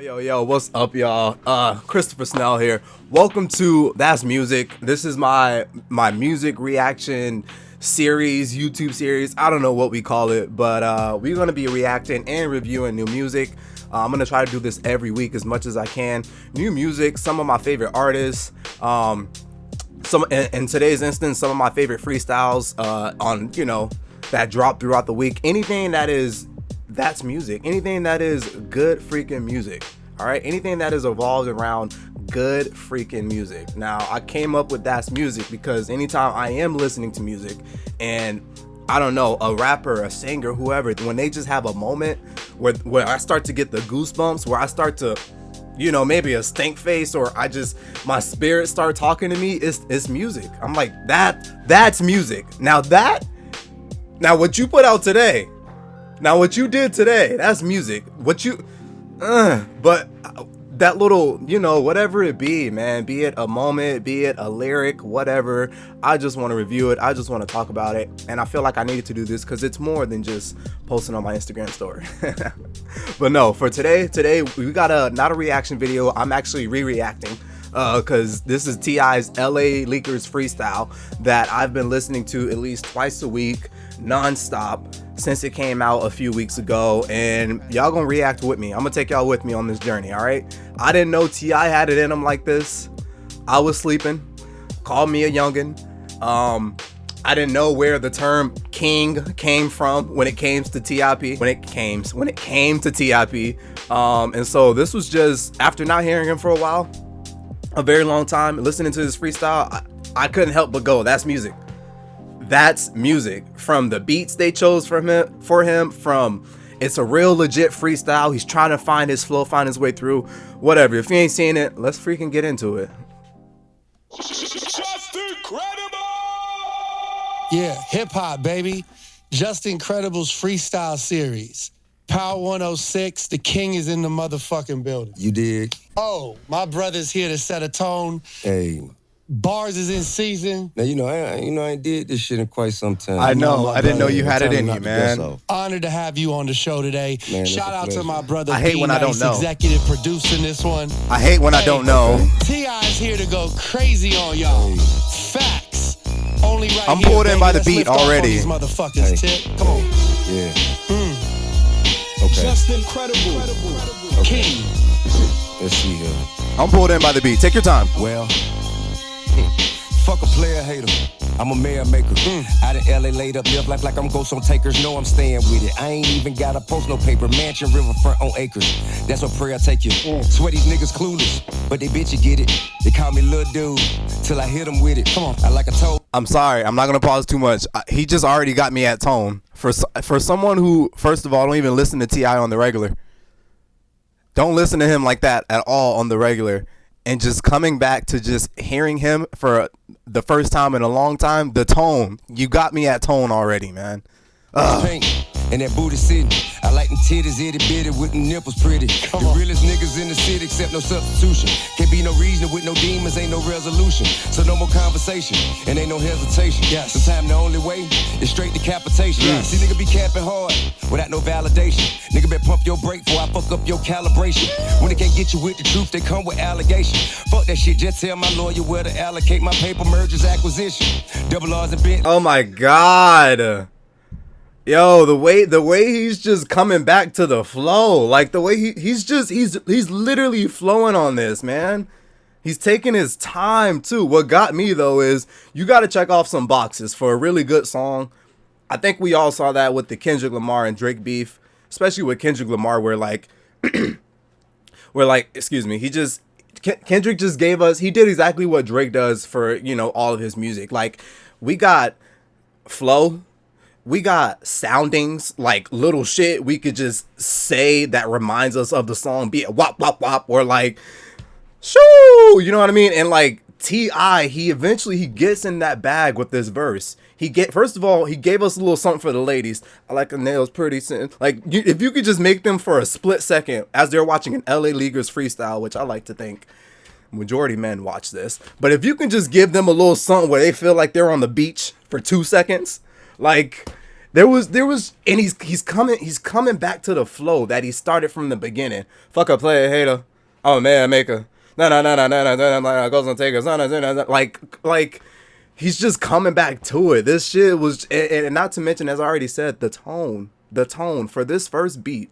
Yo, what's up, y'all? Christopher Snell here. Welcome to That's Music. This is my music reaction series, YouTube series. I don't know what we call it, but we're gonna be reacting and reviewing new music. I'm gonna try to do this every week as much as I can. New music, some of my favorite artists. Some in today's instance, some of my favorite freestyles on that drop throughout the week. Anything that's music, anything that is good freaking music. All right, anything that is evolved around good freaking music. Now, I came up with That's Music because anytime I am listening to music and I don't know, a rapper, a singer, whoever, when they just have a moment where I start to get the goosebumps, where I start to, maybe a stink face, or my spirit start talking to me, it's music. I'm like, that's music. Now what you put out today, now what you did today, that's music. But that little, whatever it be, man, be it a moment, be it a lyric, whatever, I just want to review it. I just want to talk about it. And I feel like I needed to do this because it's more than just posting on my Instagram story. But no, for today, we got not a reaction video. I'm actually re-reacting because this is T.I.'s LA Leakers freestyle that I've been listening to at least twice a week, non-stop, since it came out a few weeks ago, and y'all gonna react with me. I'm gonna take y'all with me on this journey. All right, I didn't know T.I. had it in him like this. I was sleeping, called me a youngin. I didn't know where the term king came from when it came to T.I.P. when it came to T.I.P. And so this was just, after not hearing him for a while, a very long time, listening to his freestyle, I couldn't help but go, that's music. That's music. From the beats they chose for him, from it's a real legit freestyle. He's trying to find his flow, find his way through. Whatever. If you ain't seen it, let's freaking get into it. Just incredible! Yeah, hip hop, baby. Just Incredible's freestyle series. Power 106, the king is in the motherfucking building. You dig? Oh, my brother's here to set a tone. Hey. Bars is in season. Now, I ain't did this shit in quite some time. I know. I didn't know you had it in you, man. Honored to have you on the show today. Man, shout out to my brother. I hate when I don't know. Executive producing this one. I hate when I don't know. T.I.'s here to go crazy on y'all. Facts. Only right I'm here, pulled in baby. by the Let's beat lift off already. These motherfuckers, tip. Come on. Yeah. Okay. Just incredible. Okay. King. Let's see here. I'm pulled in by the beat. Take your time. Well, fuck a player hater. I'm a mayor maker. Out in LA laid up, live life like I'm ghost on takers. Know I'm staying with it. I ain't even gotta post no paper. Mansion, riverfront on acres. That's what prayer take you. Swear these niggas clueless, but they bitch you get it. They call me little dude till I hit them with it. Come on, I like a toe. I'm sorry. I'm not gonna pause too much. He just already got me at tone. For someone who, first of all, don't even listen to T.I. on the regular. Don't listen to him like that at all on the regular. And just coming back to just hearing him for the first time in a long time, the tone, you got me at tone already, man. Paint and that booty sitting. I like them titties itty bitty with them nipples pretty. The realest niggas in the city except no substitution. Can't be no reason with no demons, ain't no resolution. So no more conversation and ain't no hesitation. Yes. Sometimes the only way is straight decapitation. Yes. See nigga be capping hard without no validation. Nigga better pump your brake before I fuck up your calibration. When they can't get you with the truth, they come with allegations. Fuck that shit, just tell my lawyer where to allocate my paper, mergers, acquisition. Double R's and bent. Oh my God. Yo, the way he's just coming back to the flow, like the way he's literally flowing on this, man. He's taking his time too. What got me though is you got to check off some boxes for a really good song. I think we all saw that with the Kendrick Lamar and Drake beef, especially with Kendrick Lamar, where excuse me, Kendrick just gave us, he did exactly what Drake does for, all of his music. Like, we got flow. We got soundings, like little shit we could just say that reminds us of the song, be it wop, wop, wop, or like, shoo, you know what I mean? And like T.I., he gets in that bag with this verse. First of all, he gave us a little something for the ladies. I like the nails pretty. Like, if you could just make them for a split second as they're watching an LA Leakers freestyle, which I like to think majority men watch this. But if you can just give them a little something where they feel like they're on the beach for 2 seconds, like, and he's coming back to the flow that he started from the beginning. Fuck a player hater, I'm a man maker. No, goes on takers. No. Like he's just coming back to it. This shit was, and not to mention, as I already said, the tone for this first beat,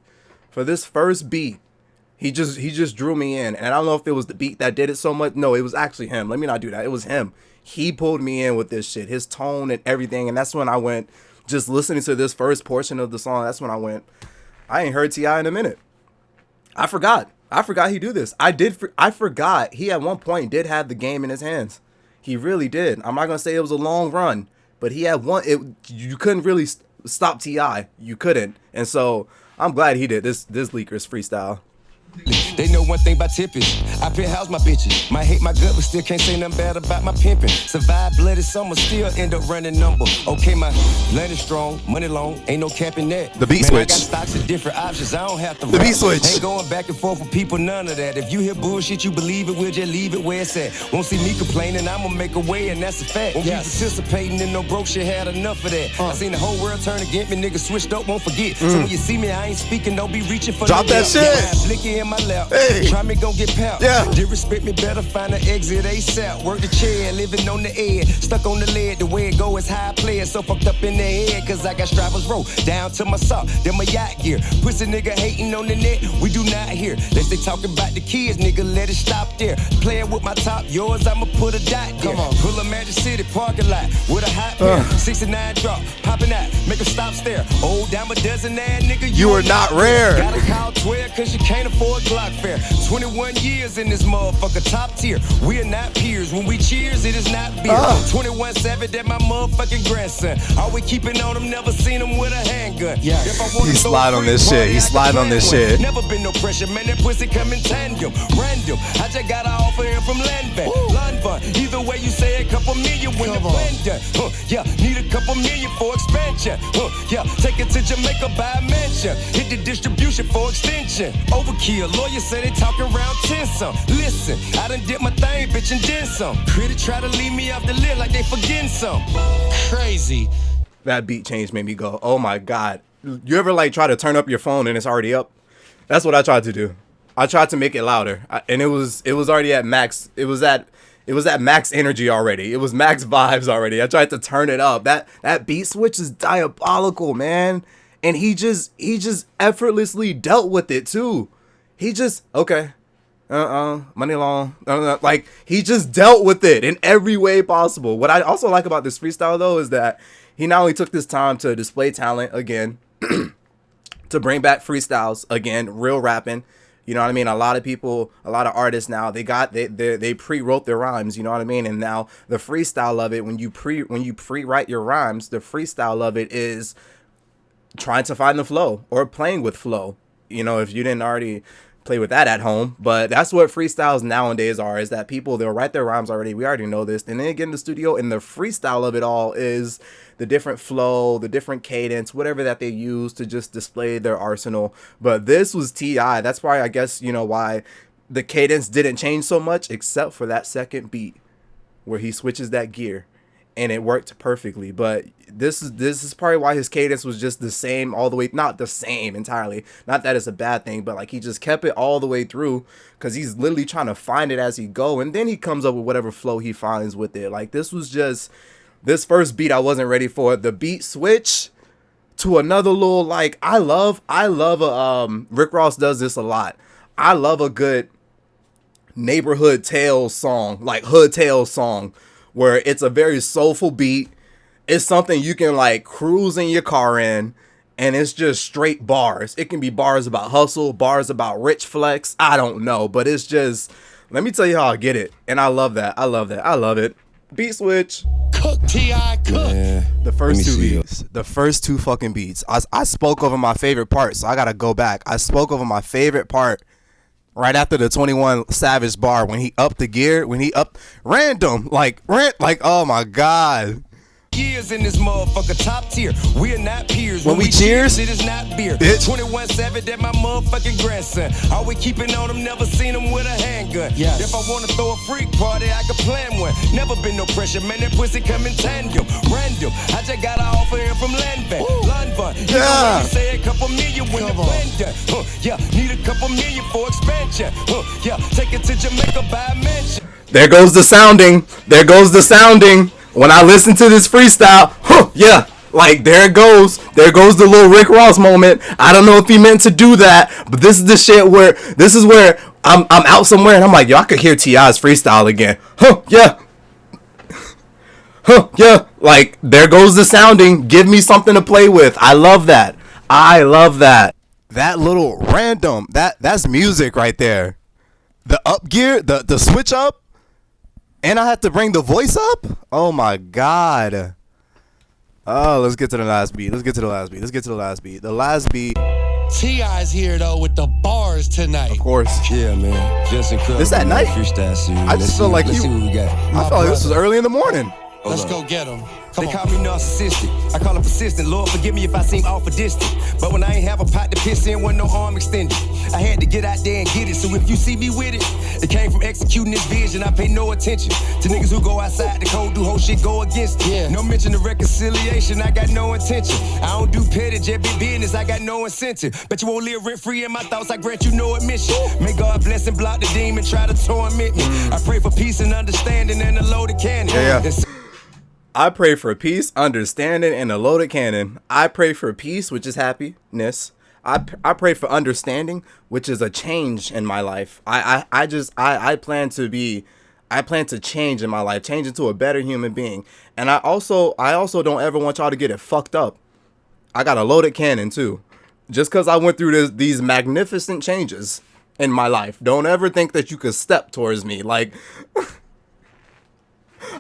he just drew me in. And I don't know if it was the beat that did it so much. No, it was actually him. Let me not do that. It was him. He pulled me in with this shit, his tone and everything. And that's when I went, just listening to this first portion of the song, that's when I went, I ain't heard T.I. in a minute. I forgot he do this. I forgot he at one point did have the game in his hands. He really did. I'm not gonna say it was a long run, but he had one. You couldn't really stop T.I. You couldn't, and so I'm glad he did this leaker's freestyle. They know one thing about tipping. I penthouse my bitches. Might hate my gut, but still can't say nothing bad about my pimping. Survive bloody summer, still end up running number. Okay, my blood is strong, money long, ain't no capping that. The beat Man, switch. I got stocks of different options. I don't have to. The beat switch. Ain't going back and forth with people, none of that. If you hear bullshit, you believe it, we'll just leave it where it's at. Won't see me complaining, I'ma make a way, and that's a fact. Won't be participating in no broke shit, had enough of that. I seen the whole world turn against me, niggas switched up, won't forget. So when you see me, I ain't speaking, don't be reaching for Drop no that shit. Blicky in my lap. Hey. Try me, gon' get pout. Yeah. Disrespect me, better find an exit ASAP. Work the chair, living on the edge. Stuck on the lid, the way it go is high player. So fucked up in the head, cause I got strivers roll down to my sock. Then my yacht gear. Pussy nigga hating on the net, we do not hear. Let's they talking about the kids, nigga, let it stop there. Playing with my top, yours, I'ma put a dot there. Come on. Pull a Magic City parking lot with a hot pair. 69 drop, popping out, make a stop stare. Old dime a dozen ass nigga, You are not rare. Gotta call 12 cause you can't afford Glock fare. 21 years in this motherfucker, top tier. We are not peers. When we cheers, it is not beer. 21 Savage, that my motherfucking grandson. Always keeping on him, never seen him with a handgun. Yeah. If I wanna He go slide on free this shit. party, He I slide can on this plan one. shit. Never been no pressure, man. That pussy come in tandem, random. I just got an offer here from Landbank, London. Either way you say, a couple million when the Come on. plan done. Yeah, need a couple million for expansion. Yeah, take it to Jamaica, buy a mansion. Hit the distribution for extension. Overkill, lawyers say they talking around 10 some. Listen, I done did my thing, bitch, and then some. Pretty try to leave me off the list like they forgetting some. Crazy. That beat change made me go, oh my god. You ever like try to turn up your phone and it's already up? That's what I tried to do. I tried to make it louder, and it was already at max. It was at max energy already. It was max vibes already. I tried to turn it up. That beat switch is diabolical, man. And he just effortlessly dealt with it too. He just okay. Money long. Like he just dealt with it in every way possible. What I also like about this freestyle though is that he not only took this time to display talent again, to bring back freestyles again, real rapping. You know what I mean? A lot of people, a lot of artists now, they pre-wrote their rhymes, you know what I mean? And now the freestyle of it, when you pre-write your rhymes, the freestyle of it is trying to find the flow or playing with flow. You know, if you didn't already play with that at home, but that's what freestyles nowadays are, is that people, they'll write their rhymes already. We already know this. And then they get in the studio and the freestyle of it all is the different flow, the different cadence, whatever that they use to just display their arsenal. But this was T.I. That's why I guess, you know, why the cadence didn't change so much, except for that second beat where he switches that gear. And it worked perfectly. But this is probably why his cadence was just the same all the way. Not the same entirely. Not that it's a bad thing, but like he just kept it all the way through because he's literally trying to find it as he go. And then he comes up with whatever flow he finds with it. Like this was just, this first beat I wasn't ready for. The beat switch to another little, like, I love Rick Ross does this a lot. I love a good neighborhood tales song, like hood tales song, where it's a very soulful beat. It's something you can like cruise in your car in, and it's just straight bars. It can be bars about hustle, bars about rich flex. I don't know, but it's just, let me tell you how I get it. And I love that. I love it. Beat switch. Cook, T.I., cook. Yeah. The first two see beats. The first two fucking beats. I spoke over my favorite part, so I gotta go back. I spoke over my favorite part right after the 21 Savage bar when he upped the gear, when he upped random, like oh my god. Years in this motherfucker, top tier. We're not peers. When we cheers, it is not beer. bitch. 21 Savage, that my motherfucking grandson. Always keeping on him, never seen him with a handgun. Yes. If I wanna throw a freak party, I could plan one. Never been no pressure, man. That pussy come in tandem, random. I just got an offer here from London. You know what you say, a couple million when the plan done. Yeah, need a couple million for expansion. Yeah, take it to Jamaica by a mansion. There goes the sounding. There goes the sounding. When I listen to this freestyle, yeah, like there it goes. There goes the little Rick Ross moment. I don't know if he meant to do that, but this is the shit where I'm out somewhere and I'm like, yo, I could hear T.I.'s freestyle again. Yeah. Yeah. Like there goes the sounding. Give me something to play with. I love that. I love that. That little random. That's music right there. The up gear, the switch up. And I have to bring the voice up? Oh my god. Oh, let's get to the last beat. The last beat. T.I.'s here though with the bars tonight. Of course. Yeah, man. Just incredible. This at night? Freestyle series. I just feel like let's see what we got. I felt like this was early in the morning. Let's go get him. Come They on. call me narcissistic. I call it persistent. Lord, forgive me if I seem awful distant. But when I ain't have a pot to piss in, wasn't no arm extended. I had to get out there and get it. So if you see me with it, it came from executing this vision. I pay no attention to niggas who go outside the code, do whole shit, go against it. Yeah. No mention of reconciliation. I got no intention. I don't do petty, just big business. I got no incentive. Bet you won't live rent free in my thoughts. I grant you no admission. May God bless and block the demon, try to torment me. I pray for peace and understanding and a loaded cannon. Yeah. I pray for peace, understanding, and a loaded cannon. I pray for peace, which is happiness. I pray for understanding, which is a change in my life. I plan to change in my life, change into a better human being. And I also don't ever want y'all to get it fucked up. I got a loaded cannon too. Just because I went through these magnificent changes in my life, don't ever think that you could step towards me. Like,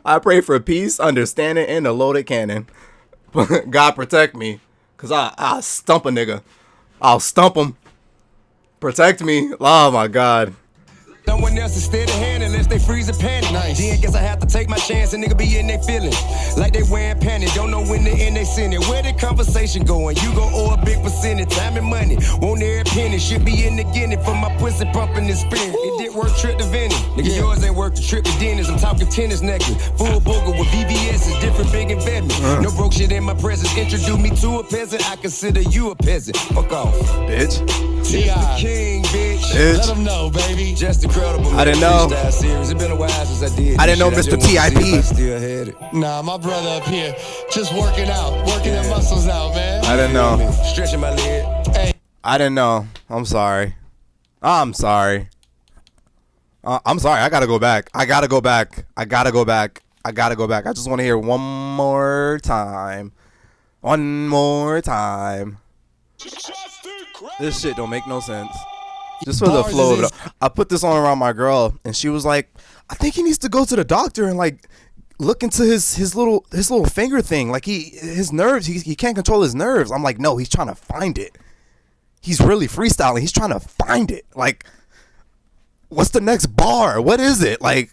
I pray for peace, understanding, and a loaded cannon. God protect me, because I'll stump a nigga. I'll stump him. Protect me. Oh, my God. Someone else is steady hand unless they freeze and panic. Nice. Then guess I have to take my chance and nigga be in they feelings. Like they wearing panic, don't know when they in they sinning. Where the conversation going? You gon' owe a big percentage. Time and money, won't every penny. Should be in the guinea for my pussy pumping and spinning. It did work trip to Vinny. Nigga, yours ain't worth the trip to Dennis. I'm talking tennis necklace. Full booger with VVS is different big investment. No broke shit in my presence. Introduce me to a peasant. I consider you a peasant. Fuck off. Bitch. T.I. the king, bitch. Let them know, baby. Just incredible. I didn't know. Series. It's been a while since I did. I didn't know this shit. Mr. just wanted to see T.I.P. if I still had it. Nah, my brother up here just working the muscles out, man. I didn't know. Stretching my leg. Hey, I didn't know. I'm sorry. I'm sorry. I'm sorry. I gotta go back. I just want to hear one more time. This shit don't make no sense. Just for the Bars flow of is- it. I put this on around my girl, and she was like, "I think he needs to go to the doctor and like look into his little finger thing. Like his nerves. He can't control his nerves." I'm like, "No, he's trying to find it. He's really freestyling. He's trying to find it. Like, what's the next bar? What is it? Like?"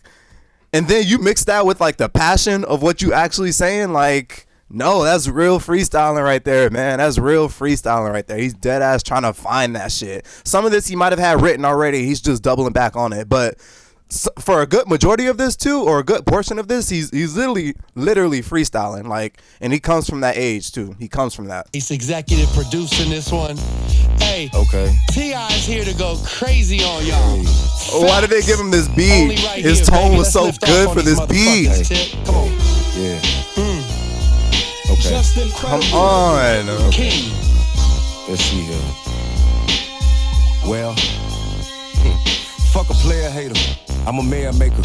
And then you mix that with like the passion of what you actually saying. Like, no, that's real freestyling right there, man. That's real freestyling right there. He's dead ass trying to find that shit. Some of this he might have had written already. He's just doubling back on it. But for a good majority of this too, or a good portion of this, he's literally freestyling. Like, and he comes from that age too. He comes from that. he's executive producing this one. Hey, Okay. T.I.'s here to go crazy on y'all. Why did they give him this beat? Only right His here, tone baby. was Let's so lift off good on for these this beat. motherfuckers, Tip. Come on. Yeah. Okay. Just Come incredible. on. King. Let's see here. Well, fuck a player hater. I'm a mayor maker.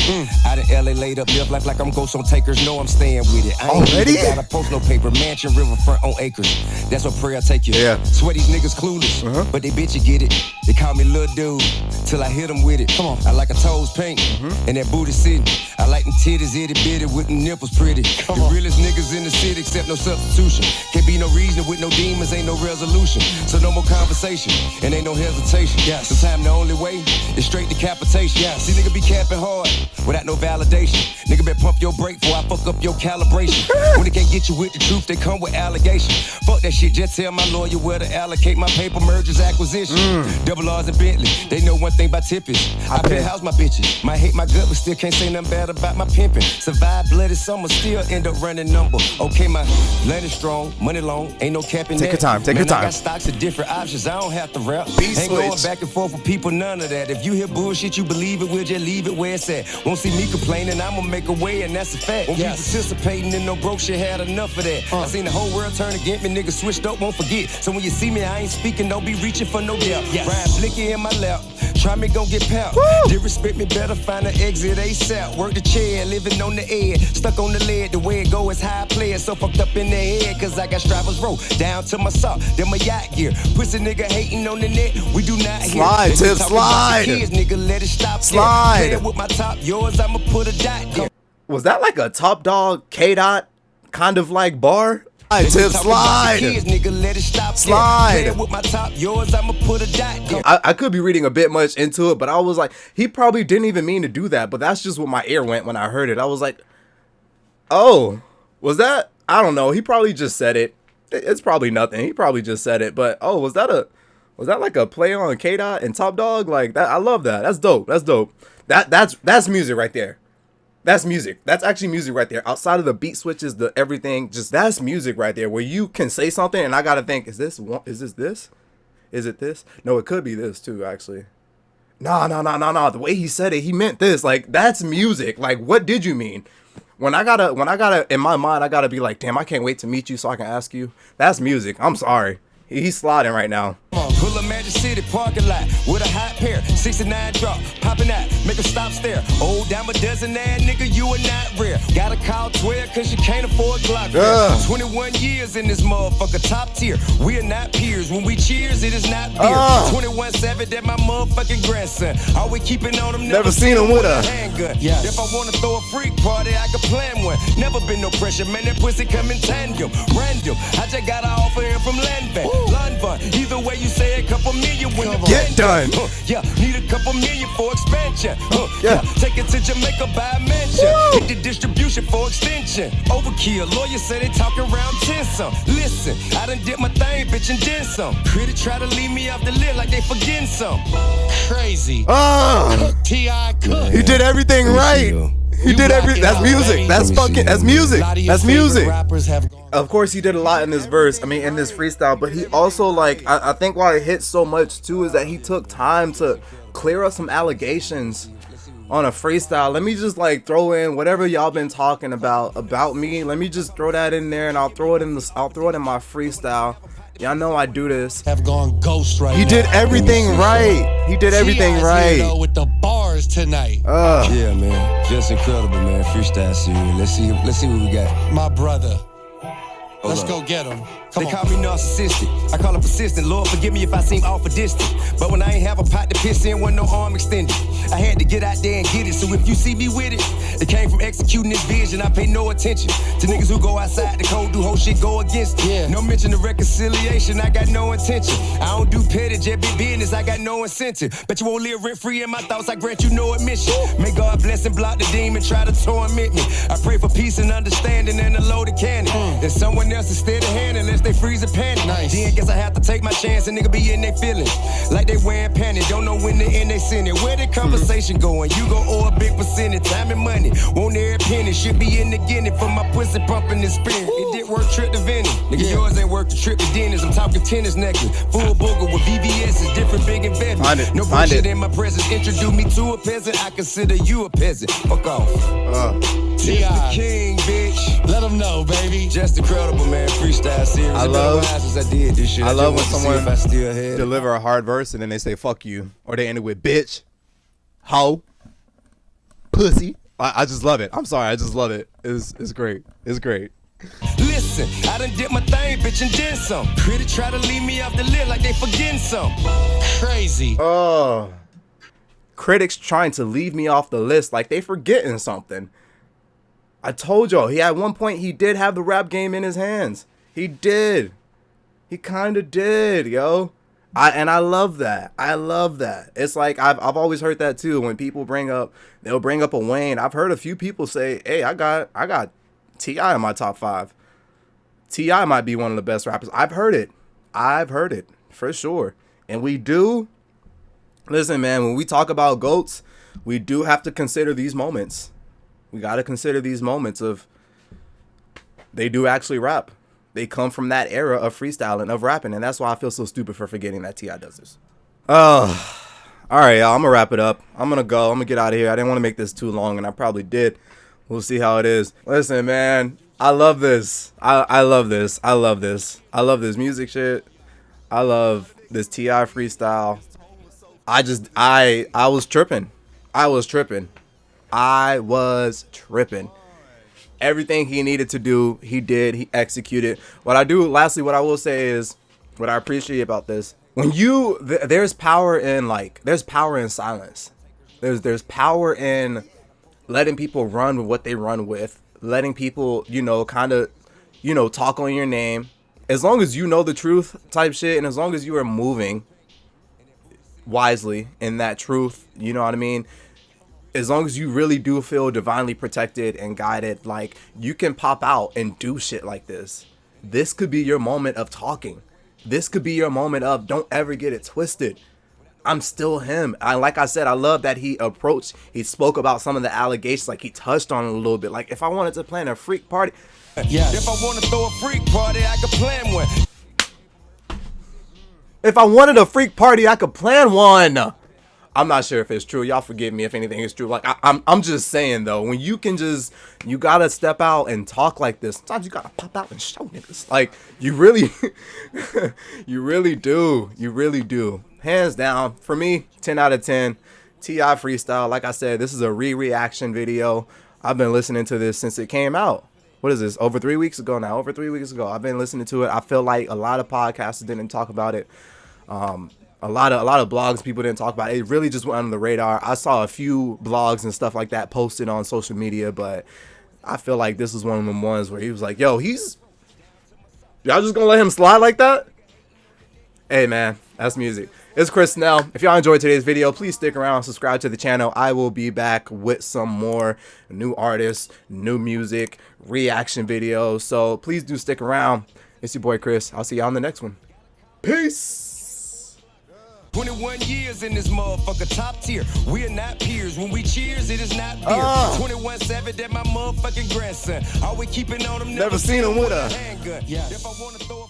Out in LA laid up, live life like I'm ghost on takers. Know I'm staying with it. I ain't Already? even gotta post no paper. Mansion, riverfront on acres. That's what prayer take you. Yeah. Swear these niggas clueless, but they bitch you get it. They call me little dude till I hit them with it. Come on. I like a toes pink and that booty sitting. I like them titties itty bitty with them nipples pretty. The realest niggas in the city except no substitution. Can't be no reason with no demons, ain't no resolution. So no more conversation and ain't no hesitation. Sometimes the only way is straight to decapitation. Yeah. See, nigga be capping hard without no validation. Nigga better pump your brake before I fuck up your calibration. When they can't get you with the truth, they come with allegations. Fuck that shit, just tell my lawyer where to allocate my paper, mergers, acquisition. Double R's and Bentley, they know one thing about tipping. I penthouse my bitches. Might hate my gut, but still can't say nothing bad about my pimping. Survive bloody summer, still end up running number. Okay, my land is strong, money long, ain't no capping that. Take your time, take your time. I got stocks of different options, I don't have to rap. Beat Ain't going switch. back and forth with people, none of that. If you hear bullshit, you believe it, we'll just leave it where it's at. Won't see me complaining, I'ma make a way, and that's a fact. Won't be participating in no broke shit, had enough of that. I seen the whole world turn against me, niggas switched up, won't forget. So when you see me, I ain't speaking, don't be reaching for no doubt. Ryan Blicky in my lap, try me gon' get pout. Disrespect me, better find an exit ASAP. Work the chair, living on the edge, stuck on the lead, the way it go is high play. So fucked up in the head, cause I got strivers roll down to my sock, then my yacht gear. Pussy nigga hating on the net, we do not hear. Slide, Tip, slide. Kids, nigga, let it stop. Slide. There. With my top, yours, I'ma put a dot there. Was that like a Top Dog K-Dot kind of like bar? Tip, slide. Kids, nigga, let it stop. Slide. There. With my top, yours, I'ma put a dot there. I could be reading a bit much into it, but I was like, he probably didn't even mean to do that, but that's just what my ear went when I heard it. I was like, oh, was that? I don't know. He probably just said it. It's probably nothing. He probably just said it, but oh, was that like a play on K-Dot and Top Dog? Like that, I love that. That's dope. That's dope. That's music right there. That's music. That's actually music right there. Outside of the beat switches, the everything, just that's music right there where you can say something and I gotta think, is this this? Is it this? No, it could be this too, actually. No. The way he said it, he meant this. Like, that's music. Like, what did you mean? When I gotta, in my mind, I gotta be like, damn, I can't wait to meet you so I can ask you. That's music. I'm sorry. He's sliding right now. Pull up Magic City parking lot with a hot pair, 69 drop, popping out, make a stop stare. Old down a dozen ass nigga, you are not rare. Gotta call 12 cause you can't afford Glock. 21 years in this motherfucker, top tier. We are not peers. When we cheers, it is not beer. 21-7, that my motherfucking grandson. Always keeping on him, never seen him with a handgun. If I wanna throw a freak party, I could plan one. Never been no pressure, man, that pussy come in tandem. Random, I just got an offer here from Landbank. Either way you say a couple million when the get done. Need a couple million for expansion. Take it to Jamaica, buy a mansion. Hit the distribution for extension. Overkill, lawyers say they talking around 10 some. Listen, I done did my thing, bitch, and then some. Critic try to leave me off the list like they forgetting some. Crazy. T.I. Cook. He did everything right. He did everything. That's music. That's fucking. That's music. That's music. Of course, he did a lot in this verse. I mean, in this freestyle. But he also, like, I think why it hits so much too is that he took time to clear up some allegations on a freestyle. Let me just like throw in whatever y'all been talking about me. Let me just throw that in there, and I'll throw it in my freestyle. Y'all know I do this. Have gone ghost right now. He did everything right. He did everything right. Here, though, with the bars tonight. Yeah, man. Just incredible, man. Freestyle series. Let's see what we got. My brother. Let's go get him. They call me narcissistic. I call it persistent. Lord, forgive me if I seem awful distant. But when I ain't have a pot to piss in, wasn't no arm extended. I had to get out there and get it. So if you see me with it, it came from executing this vision. I pay no attention to niggas who go outside the code, do whole shit, go against it. Yeah. No mention of reconciliation. I got no intention. I don't do petty, just big business. I got no incentive. Bet you won't live rent free in my thoughts. I grant you no admission. May God bless and block the demon, try to torment me. I pray for peace and understanding and a loaded cannon. There's someone else instead of hand unless they freeze a panic. Nice. Then guess I have to take my chance and nigga be in they feelings. Like they wearing panic, don't know when they in they sinning. Where the conversation going? You gon' owe a big percentage, time and money. Won't every penny, should be in the guinea for my pussy pumping and spinning. It did work trip to Vinny. Nigga, yours ain't worth the trip to Dennis. I'm talking tennis necklace, full booger with VVS's, different big and veteran. No bullshit in my presence. Introduce me to a peasant, I consider you a peasant. Fuck off. T.I. the king, bitch. Let them know, baby. Just incredible, man. Freestyle series. I love since I did this shit. I love when just wanted to someone see if I still had it. deliver a hard verse and then they say fuck you, or they end it with bitch, hoe, pussy. I just love it. I'm sorry, I just love it. It's great. It's great. Listen, I done did my thing, bitch, and then some. Critic try to leave me off the list like they forgetting some. Crazy. Oh, critics trying to leave me off the list like they forgetting something. I told y'all, he at one point he did have the rap game in his hands. He did. He kind of did, yo. I love that. I love that. It's like I've always heard that too. When people they'll bring up a Wayne. I've heard a few people say, "Hey, I got T.I. in my top 5. T.I. might be one of the best rappers." I've heard it. I've heard it for sure. And we do. Listen, man, when we talk about GOATs, we do have to consider these moments. We got to consider these moments of they do actually rap. They come from that era of freestyling, of rapping, and that's why I feel so stupid for forgetting that T.I. does this. Oh, all right, y'all. I'm gonna wrap it up. I'm gonna go. I'm gonna get out of here. I didn't want to make this too long, and I probably did. We'll see how it is. Listen, man, I love this. I love this. I love this. I love this music shit. I love this T.I. freestyle. I was tripping. I was tripping. Everything he needed to do, he did. He executed. Lastly, what I will say is, what I appreciate about this, when there's power in silence. There's power in letting people run with what they run with, letting people, kind of, talk on your name. As long as you know the truth type shit, and as long as you are moving wisely in that truth, you know what I mean? As long as you really do feel divinely protected and guided, like, you can pop out and do shit like this. This could be your moment of talking. This could be your moment of, don't ever get it twisted. I'm still him. Like I said, I love that he spoke about some of the allegations, like he touched on it a little bit. Like, if I wanted to plan a freak party. Yes. If I want to throw a freak party, I could plan one. If I wanted a freak party, I could plan one. I'm not sure if it's true. Y'all forgive me if anything is true. Like, I'm just saying though, when you gotta step out and talk like this. Sometimes you gotta pop out and show niggas. Like, you really, you really do. Hands down, for me, 10 out of 10. T.I. freestyle. Like I said, this is a reaction video. I've been listening to this since it came out. What is this? Over 3 weeks ago now. Over 3 weeks ago, I've been listening to it. I feel like a lot of podcasts didn't talk about it. A lot of blogs, people didn't talk about it. It really just went under the radar. I saw a few blogs and stuff like that posted on social media, but I feel like this was one of them ones where he was like, yo, y'all just gonna let him slide like that? Hey, man, that's music. It's Chris Snell. If y'all enjoyed today's video, please stick around, subscribe to the channel. I will be back with some more new artists, new music, reaction videos. So please do stick around. It's your boy Chris. I'll see y'all in the next one. Peace. 21 years in this motherfucker, top tier. We are not peers. When we cheers, it is not beer. 21-7, that my motherfucking grandson. Always keeping on him. Never seen him with a handgun. Yes. If I want to throw a